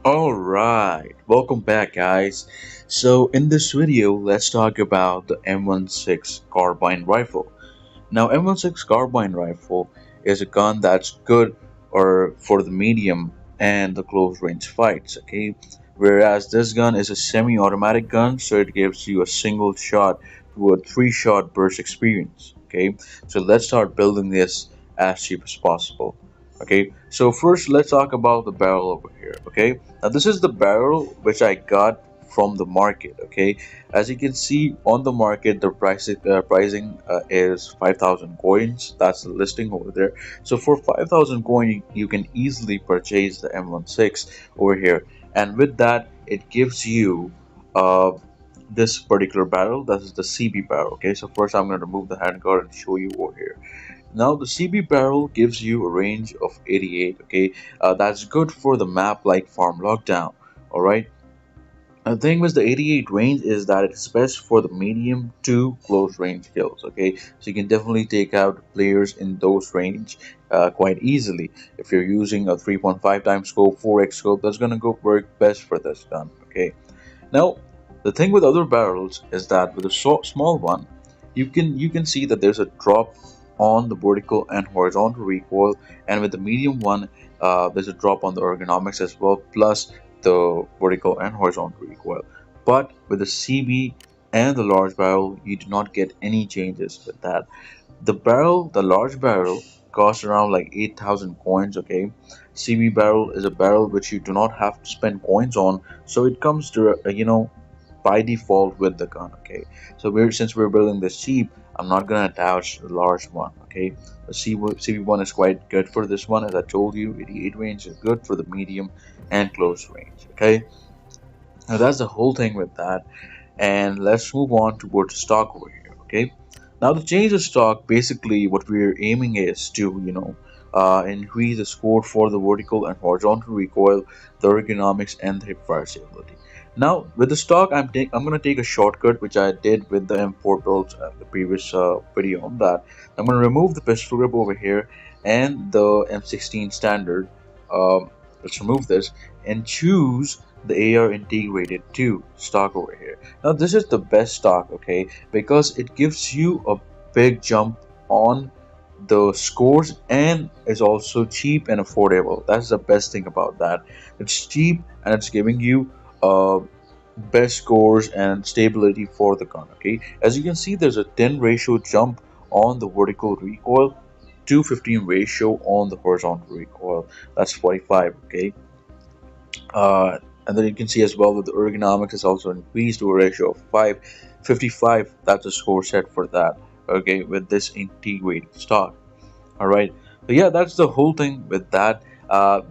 Alright, welcome back guys. So in this video, let's talk about the M16 carbine rifle. Now M16 carbine rifle is a gun that's good or for the medium and the close range fights, okay? Whereas this gun is a semi-automatic gun, so it gives you a single shot to a three-shot burst experience, okay? So let's start building this as cheap as possible. Okay, so first let's talk about the barrel over here. Okay, now this is the barrel which I got from the market. Okay, as you can see on the market, the pricing is 5,000 coins. That's the listing over there. So for 5,000 coin, you can easily purchase the M16 over here, and with that, it gives you uh, this particular barrel. That is the CB barrel. Okay, so first I'm going to remove the handguard and show you over here. Now the CB barrel gives you a range of 88. Okay, that's good for the map like Farm Lockdown. All right. The thing with the 88 range is that it's best for the medium to close range kills. Okay, so you can definitely take out players in those range quite easily. If you're using a 3.5 times scope, 4x scope, that's gonna go work best for this gun. Okay. Now, the thing with other barrels is that with a small one, you can see that there's a drop on the vertical and horizontal recoil, and with the medium one, there's a drop on the ergonomics as well, plus the vertical and horizontal recoil. But with the CB and the large barrel, you do not get any changes with that. The large barrel, costs around like 8,000 coins. Okay, CB barrel is a barrel which you do not have to spend coins on, so it comes to by default with the gun. Okay, so since we're building this cheap, I'm not gonna attach the large one. Okay, the CB1 is quite good for this one. As I told you, 88 range is good for the medium and close range. Okay, now that's the whole thing with that, and let's move on towards stock over here. Okay, now to change the stock, basically what we're aiming is to increase the score for the vertical and horizontal recoil, the ergonomics, and the hipfire stability. Now with the stock, I'm gonna take a shortcut which I did with the M4 builds, the previous video on that. I'm gonna remove the pistol grip over here and the M16 standard. Let's remove this and choose the AR integrated to stock over here. Now this is the best stock, okay, because it gives you a big jump on the scores and is also cheap and affordable. That's the best thing about that. It's cheap and it's giving you best scores and stability for the gun. Okay, as you can see, there's a 10 ratio jump on the vertical recoil, 215 ratio on the horizontal recoil. That's 45. Okay, and then you can see as well that the ergonomics is also increased to a ratio of 555. That's a score set for that. Okay, with this integrated stock. All right, so yeah, that's the whole thing with that.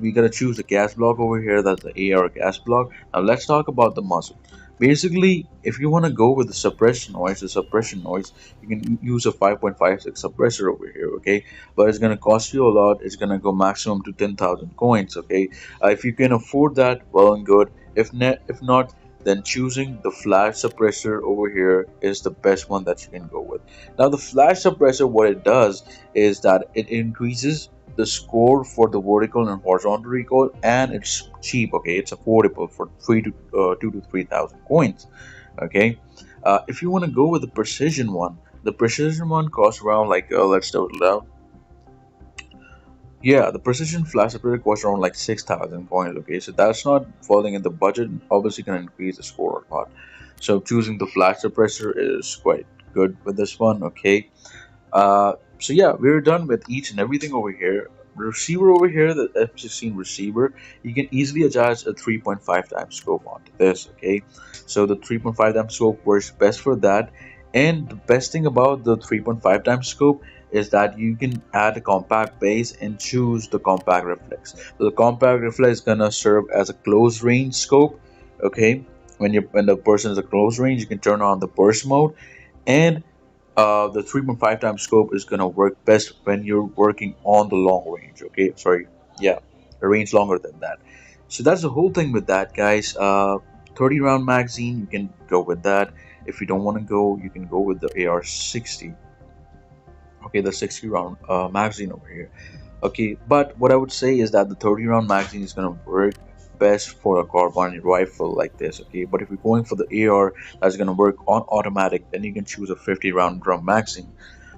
We gotta choose the gas block over here. That's the AR gas block. Now let's talk about the muzzle. Basically, if you want to go with the suppression noise, you can use a 5.56 suppressor over here. Okay, but it's gonna cost you a lot. It's gonna go maximum to 10,000 coins. Okay, if you can afford that, well and good. If not, then choosing the flash suppressor over here is the best one that you can go with. Now the flash suppressor, what it does is that it increases the score for the vertical and horizontal recoil, and it's cheap. Okay, it's affordable for 2 to 3,000 coins. Okay, if you want to go with the precision one costs around like let's total it out. Yeah, the precision flash suppressor costs around like 6,000 coins. Okay, so that's not falling in the budget. Obviously, can increase the score a lot. So choosing the flash suppressor is quite good with this one. Okay, so yeah, we're done with each and everything over here. The receiver over here, the F16 receiver, you can easily adjust a 3.5 times scope onto this. Okay, so the 3.5 times scope works best for that. And the best thing about the 3.5 times scope is that you can add a compact base and choose the compact reflex. So the compact reflex is gonna serve as a close range scope. Okay, when the person is a close range, you can turn on the burst mode, and the 3.5 times scope is gonna work best when you're working on the long range. Okay, sorry, yeah, a range longer than that. So that's the whole thing with that, guys. 30 round magazine, you can go with that. If you don't want to go, you can go with the AR-60. Okay, the 60 round magazine over here. Okay, but what I would say is that the 30 round magazine is gonna work best for a carbine rifle like this, okay? But if you're going for the AR that's gonna work on automatic, then you can choose a 50 round drum magazine.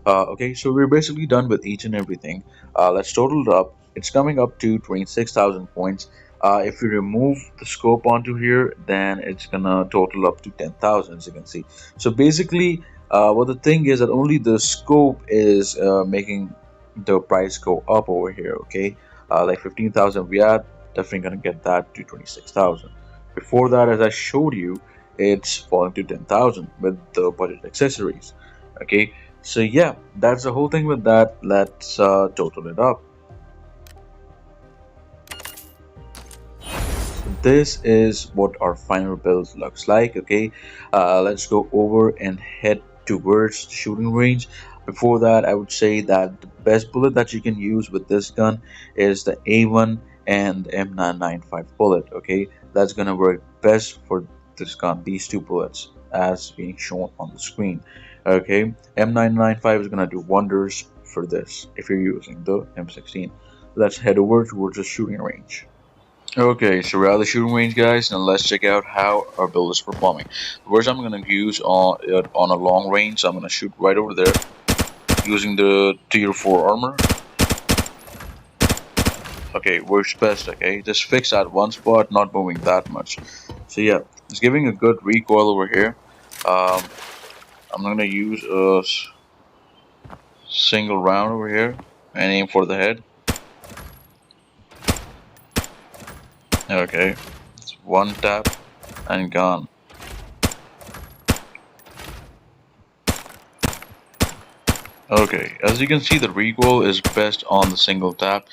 Okay, so we're basically done with each and everything. Let's total it up. It's coming up to 26,000 points. If you remove the scope onto here, then it's gonna total up to 10,000, as you can see. So basically, what the thing is that only the scope is making the price go up over here, okay? Like 15,000 we had, definitely gonna get that to 26,000. Before that, as I showed you, it's falling to 10,000 with the budget accessories, okay? So yeah, that's the whole thing with that. Let's total it up. This is what our final build looks like, okay? Let's go over and head towards the shooting range. Before that, I would say that the best bullet that you can use with this gun is the A1 and M995 bullet, okay? That's gonna work best for this gun, these two bullets as being shown on the screen, okay? M995 is gonna do wonders for this if you're using the M16. Let's head over towards the shooting range. Okay, so we're at the shooting range, guys, and let's check out how our build is performing. The words I'm going to use on a long range, I'm going to shoot right over there using the tier 4 armor. Okay, works best, okay? Just fix at one spot, not moving that much. So yeah, it's giving a good recoil over here. I'm going to use a single round over here and aim for the head. Okay, it's one tap and gone. Okay, as you can see, the recoil is best on the single tap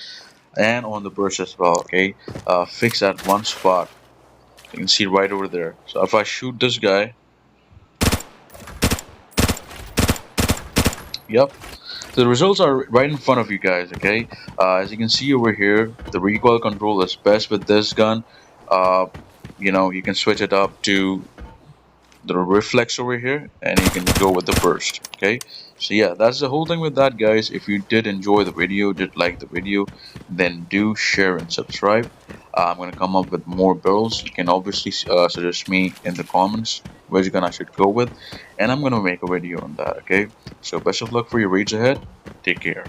and on the burst as well, okay? Fix at one spot. You can see right over there. So if I shoot this guy, yep. So the results are right in front of you guys, okay? As you can see over here, the recoil control is best with this gun. You know, you can switch it up to the reflex over here and you can go with the burst, okay? So yeah, that's the whole thing with that, guys. If you did enjoy the video, did like the video, then do share and subscribe. I'm gonna come up with more builds. You can obviously suggest me in the comments which gun I should go with, and I'm gonna make a video on that, okay? So best of luck for your raids ahead. Take care.